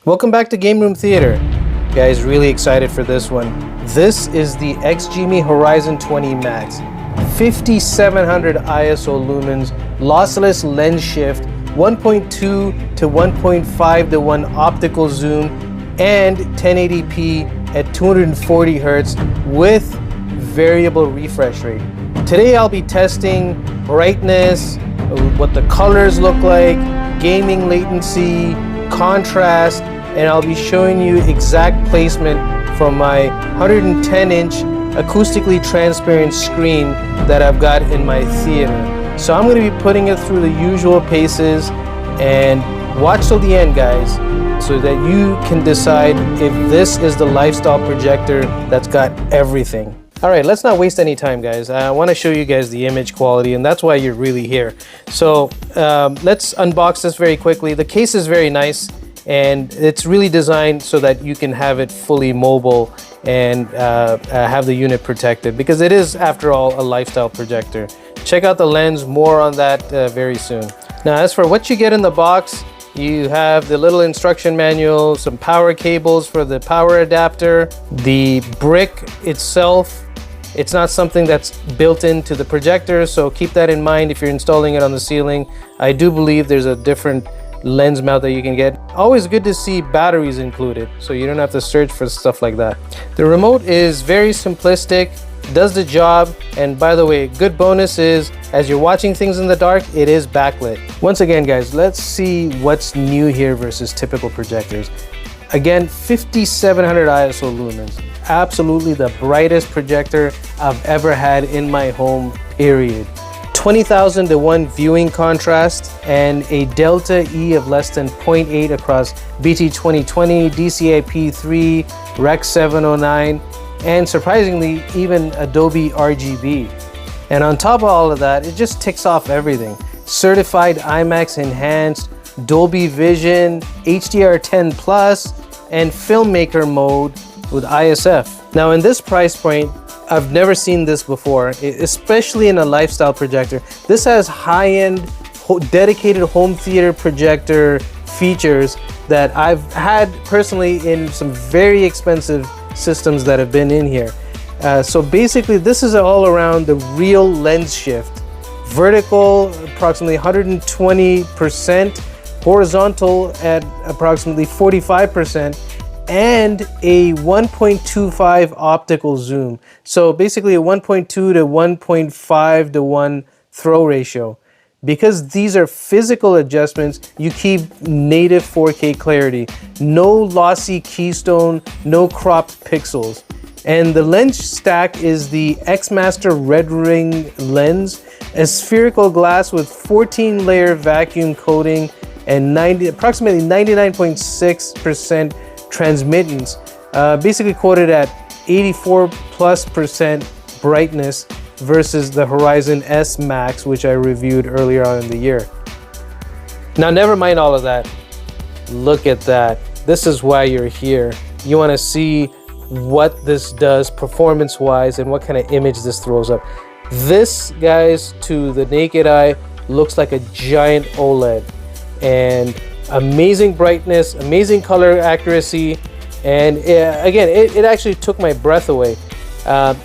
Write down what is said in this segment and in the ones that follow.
Welcome back to Game Room Theater. Guys, really excited for this one. This is the XGIMI Horizon 20 Max. 5700 ISO lumens, lossless lens shift, 1.2 to 1.5 to 1 optical zoom, and 1080p at 240 Hz with variable refresh rate. Today I'll be testing brightness, what the colors look like, gaming latency, contrast, and I'll be showing you exact placement from my 110-inch acoustically transparent screen that I've got in my theater. So I'm going to be putting it through the usual paces, and watch till the end, guys, so that you can decide if this is the lifestyle projector that's got everything. All right, let's not waste any time, guys. I want to show you guys the image quality, and that's why you're really here. So let's unbox this very quickly. The case is very nice, and it's really designed so that you can have it fully mobile and have the unit protected, because it is, after all, a lifestyle projector. Check out the lens, more on that very soon. Now, as for what you get in the box, you have the little instruction manual, some power cables for the power adapter, the brick itself. It's not something that's built into the projector, so keep that in mind if you're installing it on the ceiling. I do believe there's a different lens mount that you can get. Always good to see batteries included, so you don't have to search for stuff like that. The remote is very simplistic, does the job, and by the way, good bonus is, as you're watching things in the dark, it is backlit. Once again, guys, let's see what's new here versus typical projectors. Again, 5700 ISO lumens. Absolutely the brightest projector I've ever had in my home, period. 20,000 to 1 viewing contrast and a delta E of less than 0.8 across BT 2020, DCI-P3, Rec 709, and surprisingly, even Adobe RGB. And on top of all of that, it just ticks off everything. Certified IMAX enhanced, Dolby Vision, HDR10 Plus, and filmmaker mode with ISF. Now in this price point, I've never seen this before, especially in a lifestyle projector. This has high-end, dedicated home theater projector features that I've had personally in some very expensive systems that have been in here. So basically, this is all around the real lens shift. Vertical, approximately 120%, horizontal at approximately 45%, and a 1.25 optical zoom. So basically a 1.2 to 1.5 to 1 throw ratio. Because these are physical adjustments, you keep native 4K clarity. No lossy keystone, no cropped pixels. And the lens stack is the X-Master Red Ring lens, a spherical glass with 14-layer vacuum coating and approximately 99.6% transmittance, basically quoted at 84+% brightness versus the Horizon S Max, which I reviewed earlier on in the year. Now, never mind all of that. Look at that. This is why you're here. You want to see what this does performance-wise and what kind of image this throws up. This, guys, to the naked eye, looks like a giant OLED. And amazing brightness, amazing color accuracy, and again, it actually took my breath away.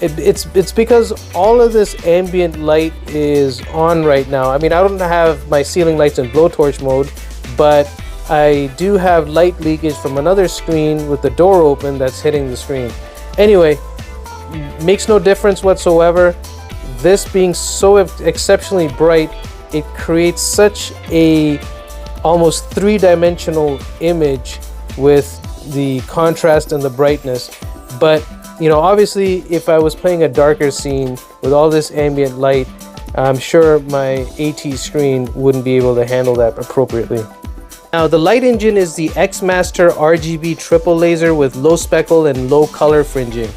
It's because all of this ambient light is on right now. I mean, I don't have my ceiling lights in blowtorch mode, but I do have light leakage from another screen with the door open that's hitting the screen. Anyway, makes no difference whatsoever. This being so exceptionally bright, it creates such a almost three-dimensional image with the contrast and the brightness. But you know, obviously, if I was playing a darker scene with all this ambient light, I'm sure my AT screen wouldn't be able to handle that appropriately. Now, the light engine is the X-Master RGB triple laser with low speckle and low color fringing.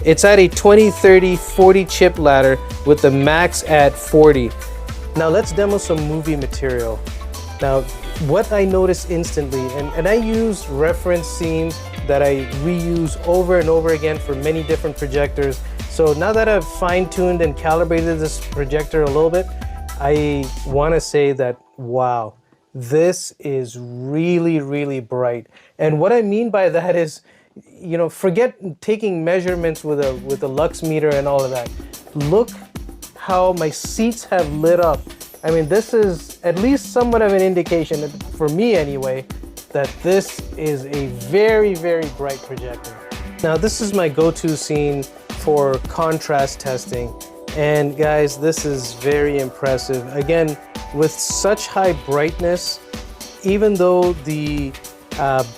It's at a 20-30-40 chip ladder with the max at 40. Now let's demo some movie material. Now, what I noticed instantly, and I use reference scenes that I reuse over and over again for many different projectors. So now that I've fine-tuned and calibrated this projector a little bit, I want to say that, wow, this is really, really bright. And what I mean by that is, you know, forget taking measurements with a lux meter and all of that. Look how my seats have lit up. I mean, this is at least somewhat of an indication, for me anyway, that this is a very, very bright projector. Now, this is my go-to scene for contrast testing. And guys, this is very impressive. Again, with such high brightness, even though the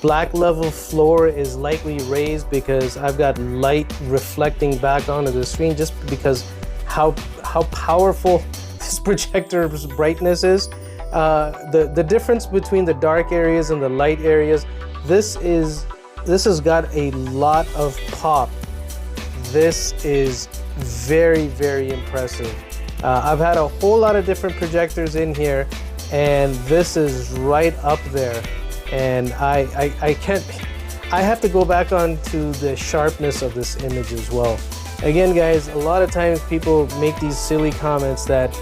black level floor is lightly raised because I've got light reflecting back onto the screen, just because how powerful this projector's brightness is. The difference between the dark areas and the light areas, this has got a lot of pop. This is very, very impressive. I've had a whole lot of different projectors in here, and this is right up there. And I have to go back onto the sharpness of this image as well. Again, guys, a lot of times people make these silly comments that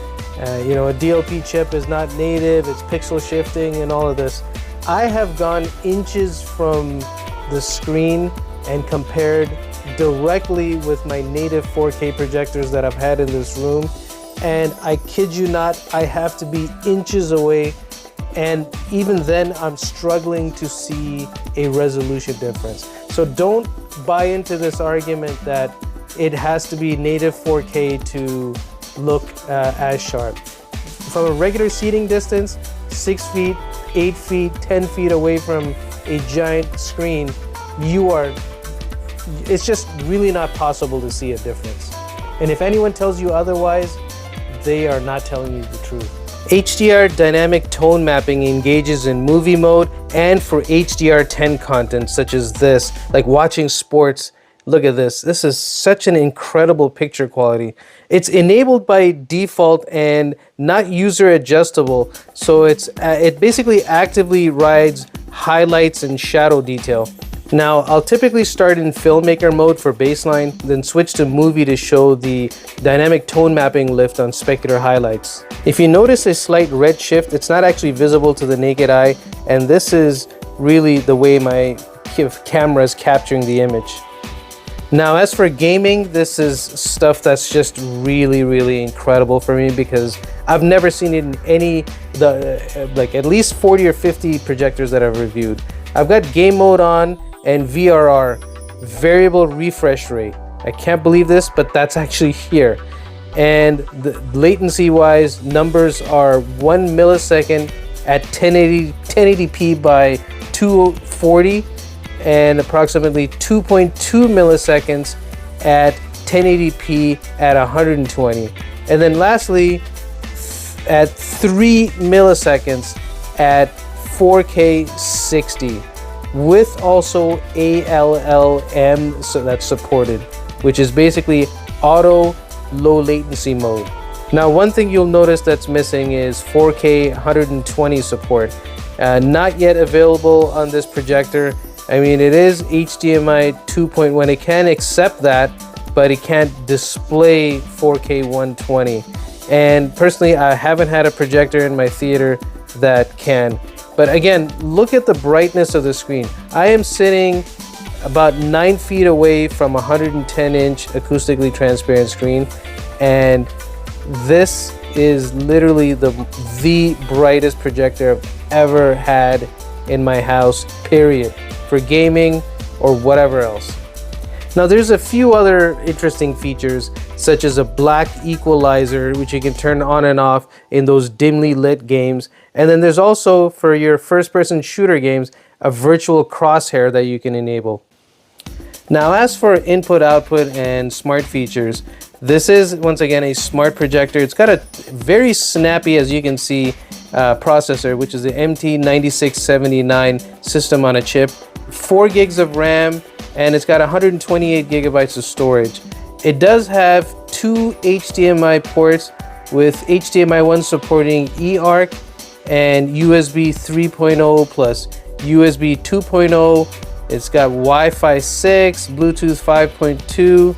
you know, a DLP chip is not native, it's pixel shifting and all of this. I have gone inches from the screen and compared directly with my native 4K projectors that I've had in this room, and I kid you not, I have to be inches away, and even then I'm struggling to see a resolution difference. So don't buy into this argument that it has to be native 4K to look as sharp. From a regular seating distance, 6 feet, 8 feet, 10 feet away from a giant screen, it's just really not possible to see a difference. And if anyone tells you otherwise, they are not telling you the truth. HDR dynamic tone mapping engages in movie mode and for HDR10 content such as this, like watching sports. Look at this. This is such an incredible picture quality. It's enabled by default and not user adjustable, so it basically actively rides highlights and shadow detail. Now, I'll typically start in filmmaker mode for baseline, then switch to movie to show the dynamic tone mapping lift on specular highlights. If you notice a slight red shift, it's not actually visible to the naked eye, and this is really the way my camera is capturing the image. Now, as for gaming, this is stuff that's just really, really incredible for me because I've never seen it in any, like at least 40 or 50 projectors that I've reviewed. I've got game mode on and VRR, variable refresh rate. I can't believe this, but that's actually here. And the latency wise, numbers are 1 millisecond at 1080p by 240 and approximately 2.2 milliseconds at 1080p at 120. And then lastly, at 3 milliseconds at 4K 60 with also ALLM, so that's supported, which is basically auto low latency mode. Now, one thing you'll notice that's missing is 4K 120 support. Not yet available on this projector. I mean, it is HDMI 2.1. It can accept that, but it can't display 4K 120. And personally, I haven't had a projector in my theater that can. But again, look at the brightness of the screen. I am sitting about 9 feet away from a 110-inch acoustically transparent screen, and this is literally the brightest projector I've ever had in my house, period, for gaming or whatever else. Now, there's a few other interesting features, such as a black equalizer, which you can turn on and off in those dimly lit games. And then there's also, for your first-person shooter games, a virtual crosshair that you can enable. Now, as for input, output, and smart features, this is, once again, a smart projector. It's got a very snappy, as you can see, processor, which is the MT9679 system on a chip, 4 gigs of RAM, and it's got 128 gigabytes of storage. It does have 2 HDMI ports, with HDMI 1 supporting eARC and USB 3.0 plus USB 2.0. It's got Wi-Fi 6, Bluetooth 5.2,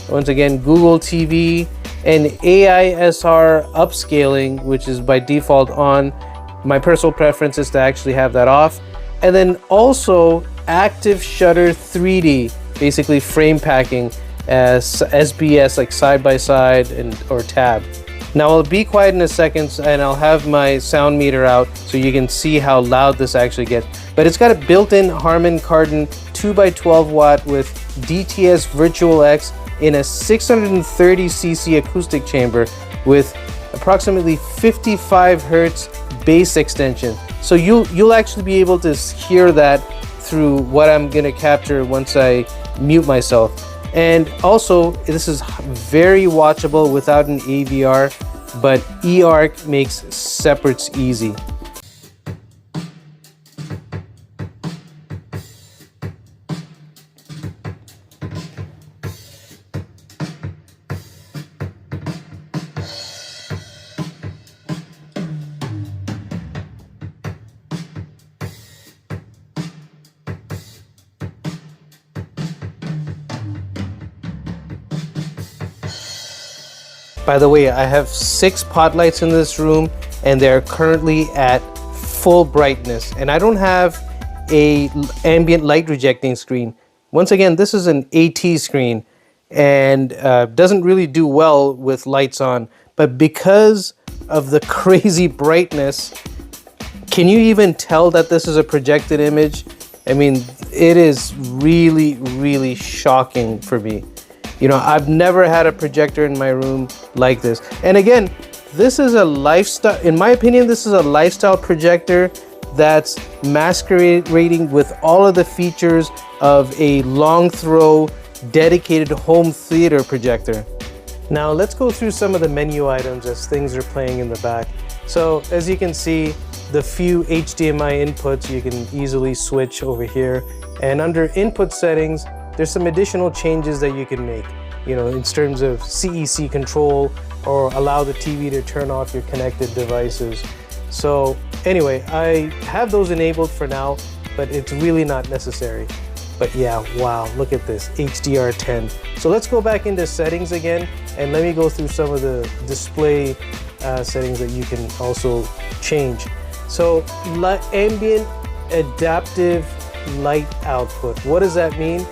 once again Google TV, and AISR upscaling, which is by default on, My personal preference is to actually have that off. And then also active shutter 3D, basically frame packing as SBS, like side by side and or tab. Now I'll be quiet in a second and I'll have my sound meter out so you can see how loud this actually gets. But it's got a built-in Harman Kardon 2x12 watt with DTS Virtual X in a 630cc acoustic chamber with approximately 55 hertz bass extension. So you'll actually be able to hear that through what I'm gonna capture once I mute myself. And also, this is very watchable without an AVR, but eARC makes separates easy. By the way, I have 6 pot lights in this room and they're currently at full brightness. And I don't have a ambient light rejecting screen. Once again, this is an AT screen and doesn't really do well with lights on. But because of the crazy brightness, can you even tell that this is a projected image? I mean, it is really, really shocking for me. You know, I've never had a projector in my room like this. And again, this is a lifestyle, in my opinion, this is a lifestyle projector that's masquerading with all of the features of a long throw, dedicated home theater projector. Now let's go through some of the menu items as things are playing in the back. So as you can see, the few HDMI inputs you can easily switch over here. And under input settings, there's some additional changes that you can make, you know, in terms of CEC control or allow the TV to turn off your connected devices. So anyway, I have those enabled for now, but it's really not necessary. But yeah, wow, look at this, HDR10. So let's go back into settings again, and let me go through some of the display settings that you can also change. So ambient adaptive light output. What does that mean?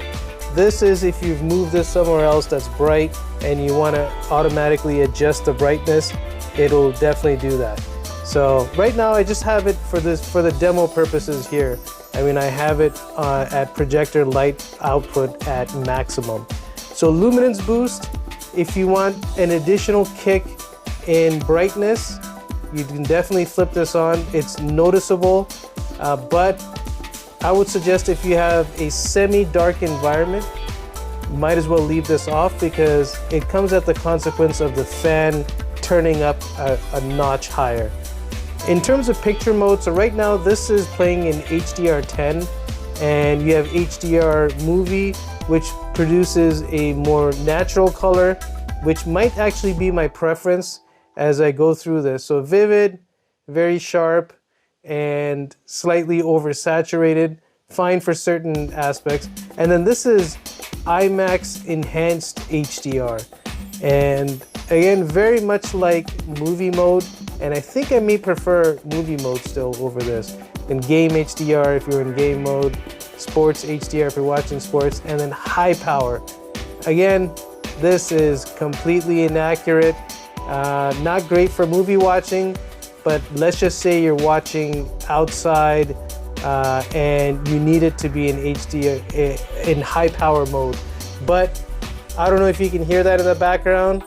This is if you've moved this somewhere else that's bright and you want to automatically adjust the brightness, it'll definitely do that. So right now I just have it for the demo purposes here. I mean, I have it at projector light output at maximum. So luminance boost, if you want an additional kick in brightness, you can definitely flip this on. It's noticeable, but I would suggest if you have a semi-dark environment, you might as well leave this off because it comes at the consequence of the fan turning up a notch higher. In terms of picture mode, so right now this is playing in HDR10 and you have HDR movie, which produces a more natural color, which might actually be my preference as I go through this. So vivid, very sharp, and slightly oversaturated, fine for certain aspects. And then this is IMAX enhanced HDR. And again, very much like movie mode, and I think I may prefer movie mode still over this. And game HDR if you're in game mode, sports HDR if you're watching sports, and then high power. Again, this is completely inaccurate, not great for movie watching, but let's just say you're watching outside and you need it to be in HDR in high power mode. But I don't know if you can hear that in the background.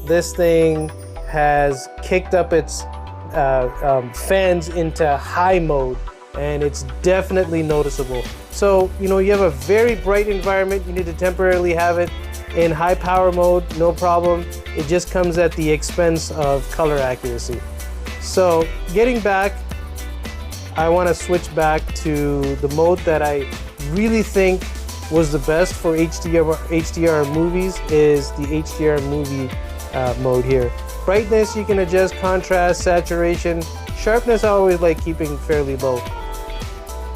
This thing has kicked up its fans into high mode, and it's definitely noticeable. So, you know, you have a very bright environment, you need to temporarily have it in high power mode, no problem. It just comes at the expense of color accuracy. So getting back, I want to switch back to the mode that I really think was the best for HDR movies, is the HDR movie mode here. Brightness, you can adjust contrast, saturation. Sharpness, I always like keeping fairly low.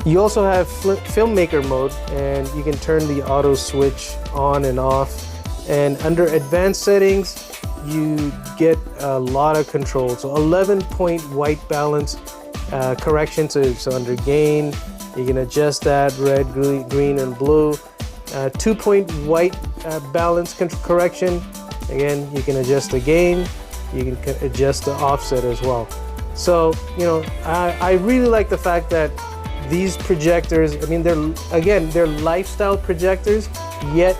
You also have filmmaker mode, and you can turn the auto switch on and off. And under advanced settings, you get a lot of control. So 11-point white balance, correction, so under gain, you can adjust that, red, green, and blue. 2-point white balance correction. Again, you can adjust the gain, you can adjust the offset as well. So, you know, I really like the fact that these projectors, I mean, they're lifestyle projectors, yet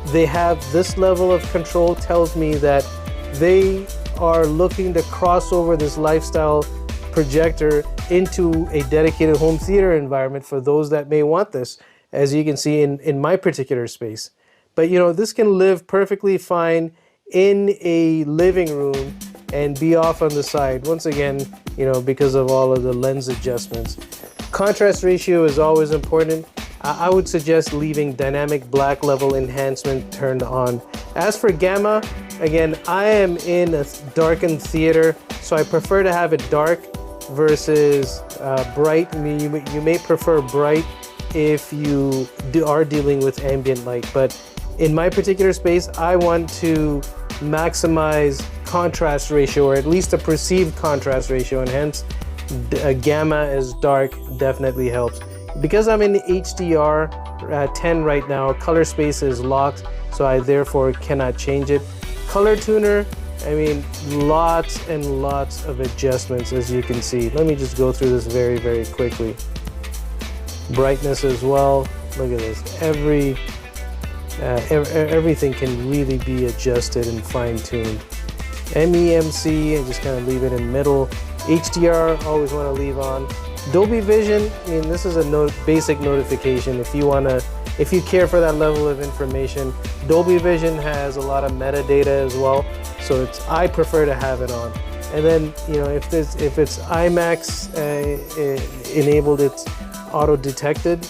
they have this level of control. Tells me that they are looking to cross over this lifestyle projector into a dedicated home theater environment for those that may want this, as you can see in my particular space. But you know, this can live perfectly fine in a living room and be off on the side. Once again, you know, because of all of the lens adjustments. Contrast ratio is always important. I would suggest leaving dynamic black level enhancement turned on. As for gamma, again, I am in a darkened theater, so I prefer to have it dark versus bright. I mean, you may prefer bright if you are dealing with ambient light, but in my particular space, I want to maximize contrast ratio, or at least a perceived contrast ratio, and hence gamma as dark definitely helps. Because I'm in HDR 10 right now, color space is locked, so I therefore cannot change it. Color tuner, I mean, lots and lots of adjustments, as you can see. Let me just go through this very, very quickly. Brightness as well. Look at this. Everything can really be adjusted and fine-tuned. MEMC, I just kind of leave it in middle. HDR, always want to leave on. Dolby Vision, I mean, this is a basic notification. If you care for that level of information, Dolby Vision has a lot of metadata as well, so I prefer to have it on. And then, you know, if it's IMAX enabled, it's auto detected,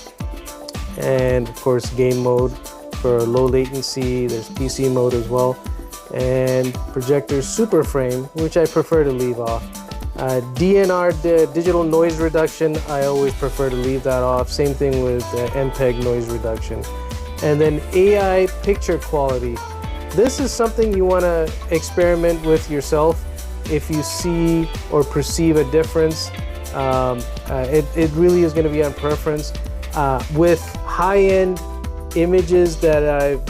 and of course game mode for low latency. There's PC mode as well, and projector super frame, which I prefer to leave off. DNR, digital noise reduction, I always prefer to leave that off. Same thing with MPEG noise reduction. And then AI picture quality. This is something you want to experiment with yourself. If you see or perceive a difference, it really is going to be on preference. With high-end images that I've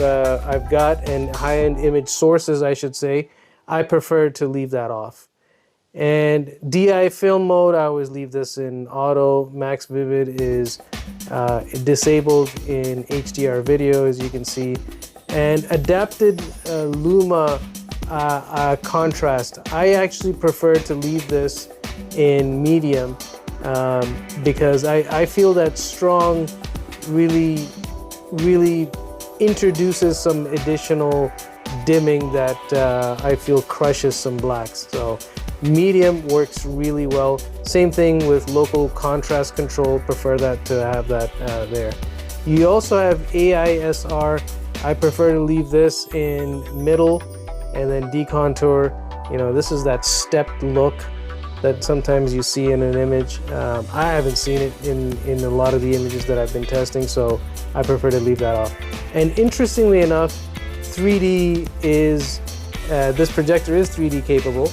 got, and high-end image sources, I should say, I prefer to leave that off. And DI film mode, I always leave this in auto. Max Vivid is disabled in HDR video, as you can see. And adapted Luma contrast, I actually prefer to leave this in medium because I feel that strong really introduces some additional dimming that I feel crushes some blacks. So medium works really well. Same thing with local contrast control, prefer that to have that there. You also have AISR. I prefer to leave this in middle, and then decontour. You know, this is that stepped look that sometimes you see in an image. I haven't seen it in a lot of the images that I've been testing, so I prefer to leave that off. And interestingly enough, 3D is, this projector is 3D capable.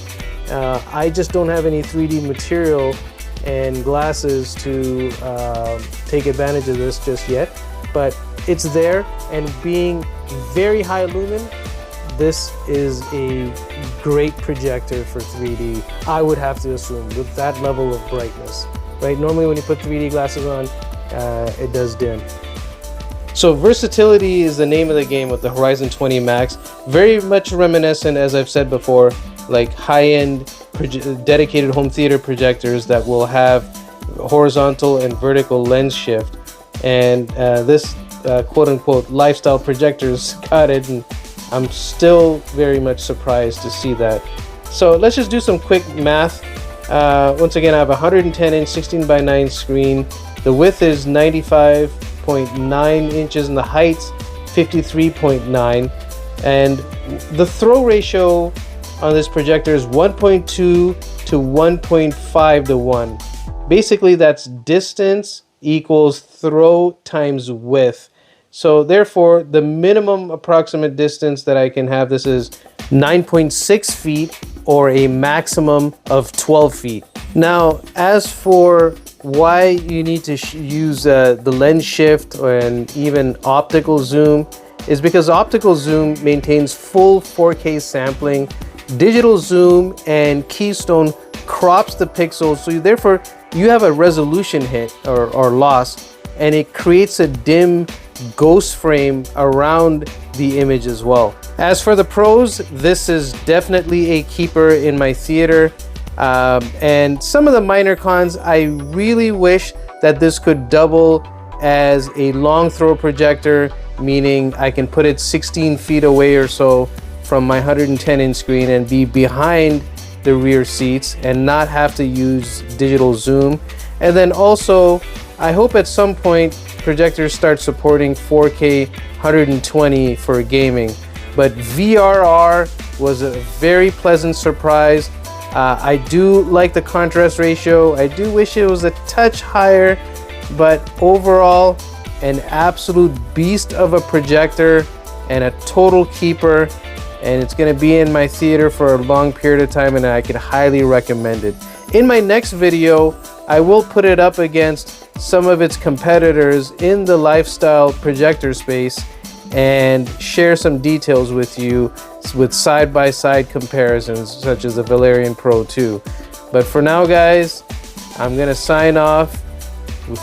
I just don't have any 3D material and glasses to take advantage of this just yet, but it's there, and being very high lumen, this is a great projector for 3D, I would have to assume, with that level of brightness, right? Normally when you put 3D glasses on, it does dim. So versatility is the name of the game with the Horizon 20 Max. Very much reminiscent, as I've said before, like high-end dedicated home theater projectors that will have horizontal and vertical lens shift. And this quote-unquote lifestyle projectors got it, and I'm still very much surprised to see that. So let's just do some quick math. Once again, I have a 110-inch 16:9 screen. The width is 95.9 inches and the height 53.9. And the throw ratio on this projector is 1.2 to 1.5 to 1. Basically, that's distance equals throw times width. So therefore, the minimum approximate distance that I can have this is 9.6 feet or a maximum of 12 feet. Now, as for why you need to use the lens shift and even optical zoom, is because optical zoom maintains full 4K sampling. Digital zoom and keystone crops the pixels, so therefore you have a resolution hit or loss, and it creates a dim ghost frame around the image as well. As for the pros, this is definitely a keeper in my theater. And some of the minor cons, I really wish that this could double as a long throw projector, meaning I can put it 16 feet away or so from my 110-inch screen and be behind the rear seats and not have to use digital zoom. And then also, I hope at some point projectors start supporting 4K 120 for gaming. But VRR was a very pleasant surprise. I do like the contrast ratio. I do wish it was a touch higher, but overall, an absolute beast of a projector and a total keeper. And it's going to be in my theater for a long period of time, and I can highly recommend it. In my next video, I will put it up against some of its competitors in the lifestyle projector space and share some details with you with side-by-side comparisons, such as the Valerion Pro 2. But for now, guys, I'm going to sign off.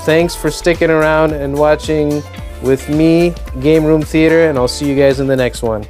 Thanks for sticking around and watching with me, Game Room Theater, and I'll see you guys in the next one.